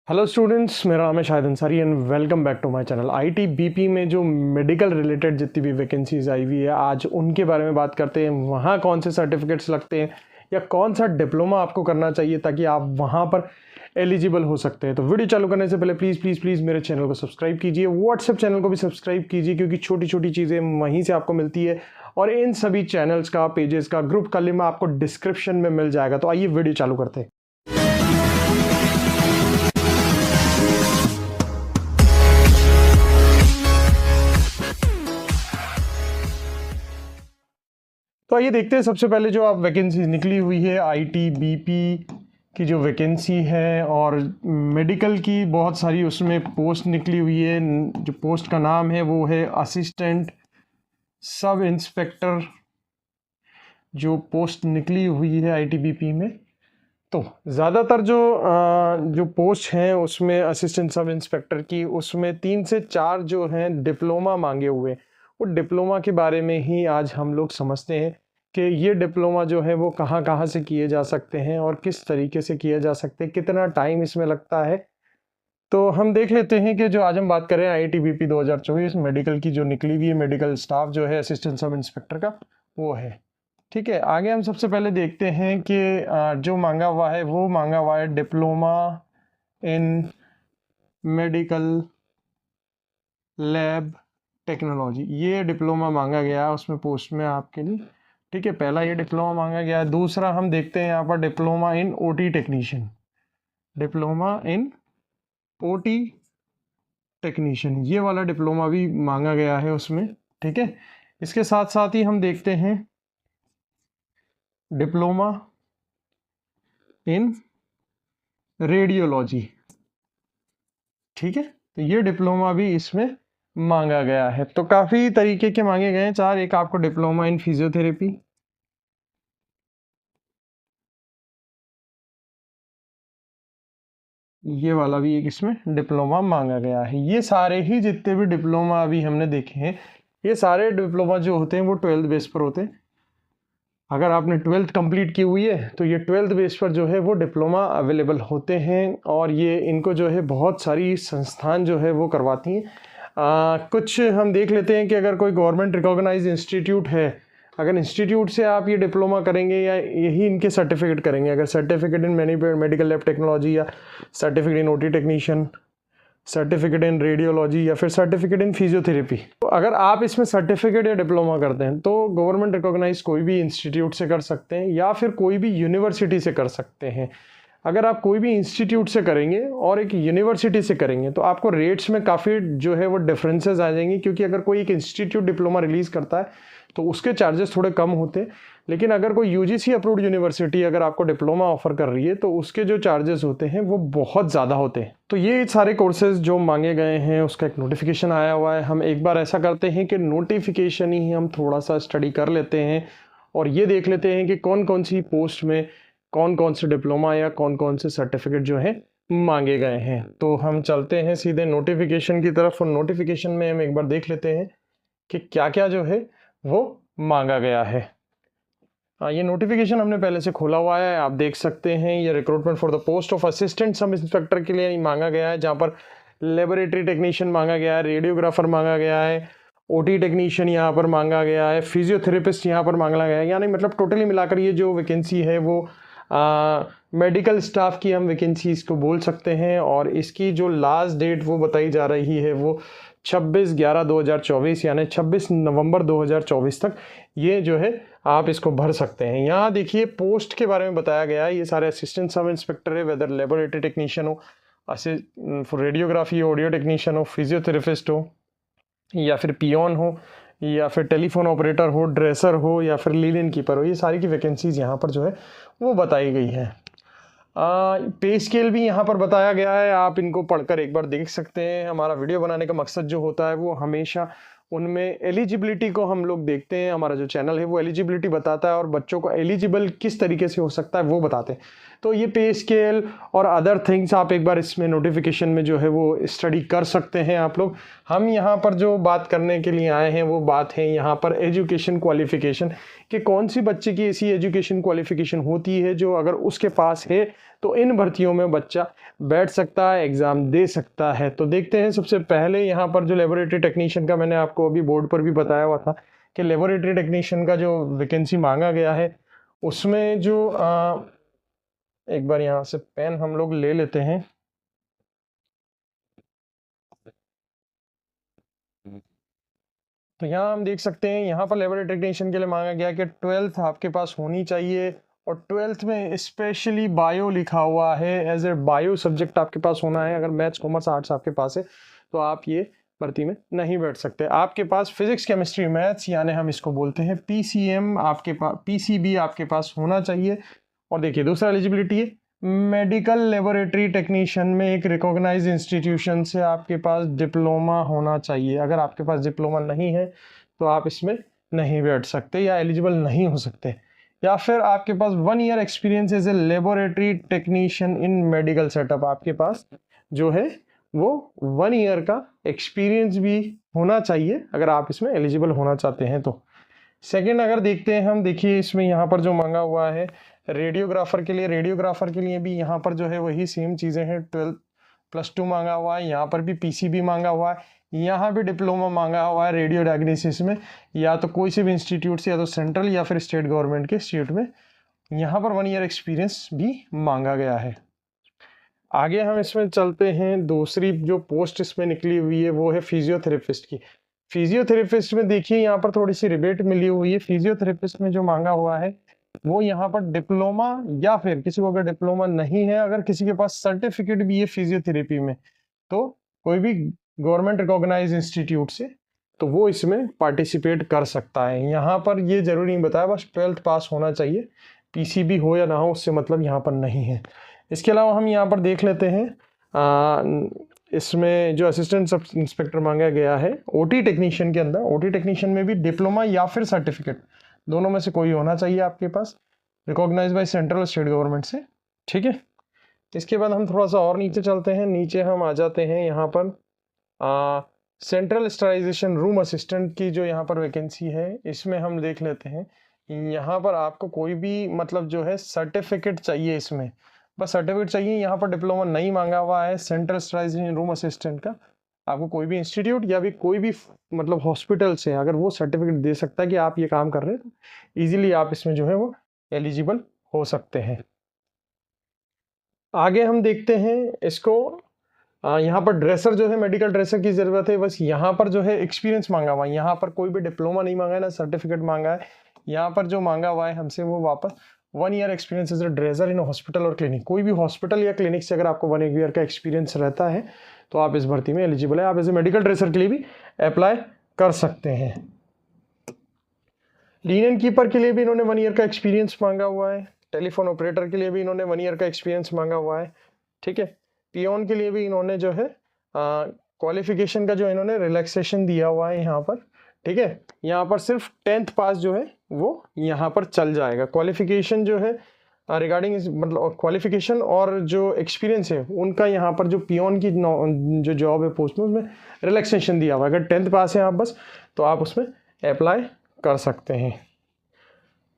Hello students, मेरा नाम है Shahid Ansari and welcome back to my channel. ITBP में जो मेडिकल रिलेटेड जितनी भी वैकेंसीज आई हुई है, आज उनके बारे में बात करते हैं। वहाँ कौन से सर्टिफिकेट्स लगते हैं या कौन सा डिप्लोमा आपको करना चाहिए ताकि आप वहाँ पर एलिजिबल हो सकते हैं। तो वीडियो चालू करने से पहले प्लीज़ प्लीज़ प्लीज़ मेरे चैनल को सब्सक्राइब कीजिए, व्हाट्सएप चैनल को भी सब्सक्राइब कीजिए, क्योंकि छोटी छोटी चीज़ें वहीं से आपको मिलती है और इन सभी चैनल्स का, पेजेस का, ग्रुप का लिंक आपको डिस्क्रिप्शन में मिल जाएगा। तो आइए वीडियो चालू करते हैं। तो आइए देखते हैं सबसे पहले जो आप वैकेंसी निकली हुई है आईटीबीपी की जो वैकेंसी है, और मेडिकल की बहुत सारी उसमें पोस्ट निकली हुई है। जो पोस्ट का नाम है वो है असिस्टेंट सब इंस्पेक्टर, जो पोस्ट निकली हुई है आईटीबीपी में। तो ज़्यादातर जो पोस्ट हैं उसमें असिस्टेंट सब इंस्पेक्टर की, उसमें 3 से 4 जो हैं डिप्लोमा मांगे हुए। वो डिप्लोमा के बारे में ही आज हम लोग समझते हैं कि ये डिप्लोमा जो है वो कहाँ कहाँ से किए जा सकते हैं और किस तरीके से किए जा सकते हैं, कितना टाइम इसमें लगता है। तो हम देख लेते हैं कि जो आज हम बात करें आईटीबीपी 2024 मेडिकल की जो निकली हुई है, मेडिकल स्टाफ जो है असिस्टेंट सब इंस्पेक्टर का, वो है। ठीक है, आगे हम सबसे पहले देखते हैं कि जो मांगा हुआ है वो मांगा हुआ है diploma in medical lab technology. ये डिप्लोमा मांगा गया है उसमें पोस्ट में आपके लिए। ठीक है, पहला ये डिप्लोमा मांगा गया है। दूसरा हम देखते हैं यहाँ पर diploma in OT technician, diploma in OT technician, ये वाला डिप्लोमा भी मांगा गया है उसमें। ठीक है, इसके साथ साथ ही हम देखते हैं डिप्लोमा इन रेडियोलॉजी। ठीक है, तो ये डिप्लोमा भी इसमें मांगा गया है। तो काफ़ी तरीके के मांगे गए हैं 4। एक आपको डिप्लोमा इन फिजियोथेरेपी, ये वाला भी एक इसमें डिप्लोमा मांगा गया है। ये सारे ही जितने भी डिप्लोमा अभी हमने देखे हैं, ये सारे डिप्लोमा जो होते हैं वो 12th बेस पर होते हैं। अगर आपने 12th कंप्लीट की हुई है तो ये 12th बेस पर जो है वो डिप्लोमा अवेलेबल होते हैं, और ये इनको जो है बहुत सारी संस्थान जो है वो करवाती हैं। कुछ हम देख लेते हैं कि अगर कोई गवर्नमेंट रिकॉग्नाइज इंस्टीट्यूट है, अगर इंस्टीट्यूट से आप ये डिप्लोमा करेंगे या यही इनके सर्टिफिकेट करेंगे, अगर certificate in medical lab technology या certificate in OT technician, certificate in radiology या फिर सर्टिफिकेट इन फिजियोथेरेपी, तो अगर आप इसमें सर्टिफिकेट या डिप्लोमा करते हैं तो गवर्नमेंट रिकॉग्नाइज कोई भी इंस्टीट्यूट से कर सकते हैं या फिर कोई भी यूनिवर्सिटी से कर सकते हैं। अगर आप कोई भी इंस्टीट्यूट से करेंगे और एक यूनिवर्सिटी से करेंगे तो आपको रेट्स में काफ़ी जो है वो डिफरेंसेस आ जाएंगे, क्योंकि अगर कोई एक इंस्टीट्यूट डिप्लोमा रिलीज़ करता है तो उसके चार्जेस थोड़े कम होते हैं। लेकिन अगर कोई यूजीसी अप्रूव्ड यूनिवर्सिटी अगर आपको डिप्लोमा ऑफर कर रही है तो उसके जो चार्जेस होते हैं वो बहुत ज़्यादा होते हैं। तो ये सारे कोर्सेज जो मांगे गए हैं उसका एक नोटिफिकेशन आया हुआ है। हम एक बार ऐसा करते हैं कि नोटिफिकेशन ही हम थोड़ा सा स्टडी कर लेते हैं और ये देख लेते हैं कि कौन कौन सी पोस्ट में कौन कौन से डिप्लोमा या कौन कौन से सर्टिफिकेट जो है मांगे गए हैं। तो हम चलते हैं सीधे नोटिफिकेशन की तरफ, और नोटिफिकेशन में हम एक बार देख लेते हैं कि क्या क्या जो है वो मांगा गया है। ये नोटिफिकेशन हमने पहले से खोला हुआ है, आप देख सकते हैं। ये recruitment for the post of assistant sub inspector के लिए मांगा गया है, जहाँ पर लेबोरेटरी टेक्नीशियन मांगा गया है, रेडियोग्राफर मांगा गया है, ओटी टेक्नीशियन यहाँ पर मांगा गया है, फिजियोथेरेपिस्ट यहाँ पर मांगा गया है। यानी मतलब टोटली मिलाकर ये जो वैकेंसी है वो मेडिकल स्टाफ की हम वैकेंसी इसको बोल सकते हैं। और इसकी जो लास्ट डेट वो बताई जा रही है वो 26/11/2024 यानी 26 नवंबर 2024 तक ये जो है आप इसको भर सकते हैं। यहाँ देखिए पोस्ट के बारे में बताया गया है, ये सारे असिस्टेंट सब इंस्पेक्टर है, वेदर लेबोरेटरी टेक्नीशियन हो, रेडियोग्राफी हो, ऑडियो टेक्नीशियन हो, फिजियोथेरेपिस्ट हो, या फिर पियोन हो, या फिर टेलीफोन ऑपरेटर हो, ड्रेसर हो, या फिर लीन कीपर हो। ये सारी की वैकेंसीज यहाँ पर जो है वो बताई गई है। पे स्केल भी यहाँ पर बताया गया है, आप इनको पढ़कर एक बार देख सकते हैं। हमारा वीडियो बनाने का मकसद जो होता है वो हमेशा उनमें एलिजिबिलिटी को हम लोग देखते हैं। हमारा जो चैनल है वो एलिजिबिलिटी बताता है और बच्चों को एलिजिबल किस तरीके से हो सकता है वो बताते हैं। तो ये पे स्केल और अदर थिंग्स आप एक बार इसमें नोटिफिकेशन में जो है वो स्टडी कर सकते हैं आप लोग। हम यहाँ पर जो बात करने के लिए आए हैं वो बात है यहाँ पर एजुकेशन क्वालिफिकेशन, कि कौन सी बच्चे की ऐसी एजुकेशन क्वालिफिकेशन होती है जो अगर उसके पास है तो इन भर्तियों में बच्चा बैठ सकता है, एग्ज़ाम दे सकता है। तो देखते हैं सबसे पहले यहाँ पर जो लेबोरेटरी टेक्नीशियन का मैंने आपको अभी बोर्ड पर भी बताया हुआ था कि लेबोरेटरी टेक्नीशियन का जो वैकेंसी मांगा गया है उसमें जो एक बार यहाँ से पेन हम लोग ले लेते हैं। तो यहाँ हम देख सकते हैं यहाँ पर लेबोरेटरी टेक्नीशियन के लिए मांगा गया कि 12th आपके पास होनी चाहिए और 12th में स्पेशली बायो लिखा हुआ है, एज ए बायो सब्जेक्ट आपके पास होना है। अगर मैथ्स कॉमर्स आर्ट्स आपके पास है तो आप ये भर्ती में नहीं बैठ सकते। आपके पास फिजिक्स केमिस्ट्री मैथ्स यानी हम इसको बोलते हैं PCM आपके पास, PCB आपके पास होना चाहिए। और देखिए दूसरा एलिजिबिलिटी है मेडिकल लेबोरेटरी टेक्नीशियन में एक रिकॉग्नाइज्ड इंस्टीट्यूशन से आपके पास डिप्लोमा होना चाहिए। अगर आपके पास डिप्लोमा नहीं है तो आप इसमें नहीं बैठ सकते या एलिजिबल नहीं हो सकते। या फिर आपके पास 1 year experience as a laboratory technician in medical setup, आपके पास जो है वो 1 ईयर का एक्सपीरियंस भी होना चाहिए अगर आप इसमें एलिजिबल होना चाहते हैं तो। सेकेंड अगर देखते हैं हम, देखिए इसमें यहाँ पर जो मांगा हुआ है रेडियोग्राफर के लिए, रेडियोग्राफर के लिए भी यहाँ पर जो है वही सेम चीज़ें हैं। 12+2 मांगा हुआ है, यहाँ पर भी PCB मांगा हुआ है, यहाँ भी डिप्लोमा मांगा हुआ है रेडियो डायग्नोसिस में, या तो कोई से भी इंस्टीट्यूट से, या तो सेंट्रल या फिर स्टेट गवर्नमेंट के इंस्टीट्यूट में। यहाँ पर 1 ईयर एक्सपीरियंस भी मांगा गया है। आगे हम इसमें चलते हैं, दूसरी जो पोस्ट इसमें निकली हुई है वो है फिजियोथेरेपिस्ट की। फिजियोथेरेपिस्ट में देखिए यहाँ पर थोड़ी सी रिबेट मिली हुई है। फिजियोथेरेपिस्ट में जो मांगा हुआ है वो यहाँ पर डिप्लोमा, या फिर किसी को अगर डिप्लोमा नहीं है, अगर किसी के पास सर्टिफिकेट भी है फिजियोथेरेपी में, तो कोई भी गवर्नमेंट रिकॉग्नाइज इंस्टीट्यूट से, तो वो इसमें पार्टिसिपेट कर सकता है। यहाँ पर ये जरूरी नहीं बताया, बस 12th पास होना चाहिए, PCB हो या ना हो उससे मतलब यहाँ पर नहीं है। इसके अलावा हम यहाँ पर देख लेते हैं इसमें जो असिस्टेंट सब इंस्पेक्टर मांगा गया है OT टेक्नीशियन के अंदर, OT टेक्नीशियन में भी डिप्लोमा या फिर सर्टिफिकेट दोनों में से कोई होना चाहिए आपके पास, रिकॉग्नाइज बाय सेंट्रल और स्टेट गवर्नमेंट से, ठीक है। इसके बाद हम थोड़ा सा और नीचे चलते हैं, नीचे हम आ जाते हैं यहाँ पर सेंट्रल स्टरलाइजेशन रूम असिस्टेंट की जो यहाँ पर वैकेंसी है, इसमें हम देख लेते हैं। यहाँ पर आपको कोई भी मतलब जो है सर्टिफिकेट चाहिए, इसमें बस सर्टिफिकेट चाहिए। यहाँ पर डिप्लोमा नहीं मांगा हुआ है सेंट्रल स्टरलाइजेशन रूम असिस्टेंट का। आपको कोई भी इंस्टीट्यूट या भी कोई भी मतलब हॉस्पिटल से अगर वो सर्टिफिकेट दे सकता है कि आप ये काम कर रहे हैं, तो ईजिली आप इसमें जो है वो एलिजिबल हो सकते हैं। आगे हम देखते हैं इसको, यहाँ पर ड्रेसर जो है मेडिकल ड्रेसर की ज़रूरत है। बस यहाँ पर जो है एक्सपीरियंस मांगा हुआ है, यहाँ पर कोई भी डिप्लोमा नहीं मांगा है ना सर्टिफिकेट मांगा है। यहाँ पर जो मांगा हुआ है हमसे वो वापस 1 year experience as a dresser in hospital और क्लिनिक। कोई भी हॉस्पिटल या क्लिनिक से अगर आपको 1 ईयर का एक्सपीरियंस रहता है तो आप इस भर्ती में एलिजिबल है। आप एज ए मेडिकल ड्रेसर के लिए भी अप्लाई कर सकते हैं। लीनियन कीपर के लिए भी इन्होंने 1 ईयर का एक्सपीरियंस मांगा हुआ है। टेलीफोन ऑपरेटर के लिए भी इन्होंने 1 ईयर का एक्सपीरियंस मांगा हुआ है, ठीक है। पियोन के लिए भी इन्होंने जो है क्वालिफिकेशन का जो इन्होंने रिलैक्सेशन दिया हुआ है यहाँ पर, ठीक है। यहाँ पर सिर्फ 10th पास जो है वो यहाँ पर चल जाएगा। क्वालिफिकेशन जो है रिगार्डिंग मतलब क्वालिफिकेशन और जो एक्सपीरियंस है उनका यहाँ पर जो पियोन की जो जॉब है पोस्ट में उसमें रिलैक्सेशन दिया हुआ है। अगर 10th पास है आप बस, तो आप उसमें अप्लाई कर सकते हैं।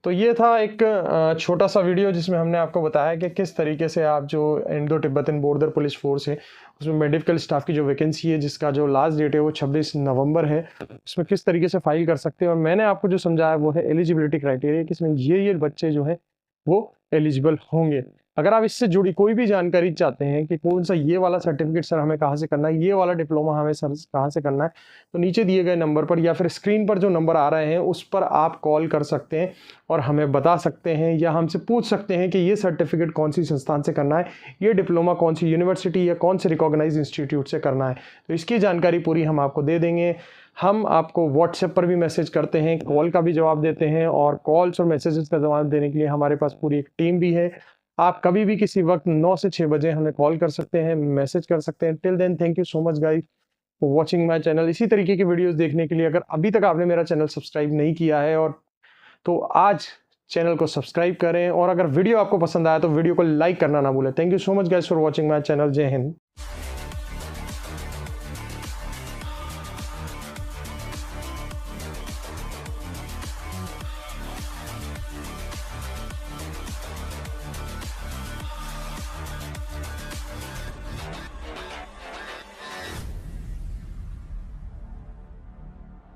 तो ये था एक छोटा सा वीडियो जिसमें हमने आपको बताया कि किस तरीके से आप जो Indo Tibetan border police force है उसमें मेडिकल स्टाफ की जो वैकेंसी है जिसका जो लास्ट डेट है वो 26 नवंबर है, उसमें किस तरीके से फाइल कर सकते हैं। और मैंने आपको जो समझाया वो है एलिजिबिलिटी क्राइटेरिया, कि इसमें ये बच्चे जो है वो एलिजिबल होंगे। अगर आप इससे जुड़ी कोई भी जानकारी चाहते हैं कि कौन सा ये वाला सर्टिफिकेट सर हमें कहाँ से करना है, ये वाला डिप्लोमा हमें सर कहाँ से करना है, तो नीचे दिए गए नंबर पर या फिर स्क्रीन पर जो नंबर आ रहे हैं उस पर आप कॉल कर सकते हैं और हमें बता सकते हैं या हमसे पूछ सकते हैं कि ये सर्टिफिकेट कौन सी संस्थान से करना है, ये डिप्लोमा कौन सी यूनिवर्सिटी या कौन से रिकॉग्नाइज इंस्टीट्यूट से करना है। तो इसकी जानकारी पूरी हम आपको दे देंगे। हम आपको व्हाट्सएप पर भी मैसेज करते हैं, कॉल का भी जवाब देते हैं, और कॉल्स और मैसेजेस का जवाब देने के लिए हमारे पास पूरी एक टीम भी है। आप कभी भी किसी वक्त 9 से 6 बजे हमें कॉल कर सकते हैं, मैसेज कर सकते हैं। Till then thank you so much guys for watching my channel. इसी तरीके की वीडियोस देखने के लिए अगर अभी तक आपने मेरा चैनल सब्सक्राइब नहीं किया है और तो आज चैनल को सब्सक्राइब करें, और अगर वीडियो आपको पसंद आया तो वीडियो को लाइक करना ना भूलें। Thank you so much guys for watching my channel. जय हिंद।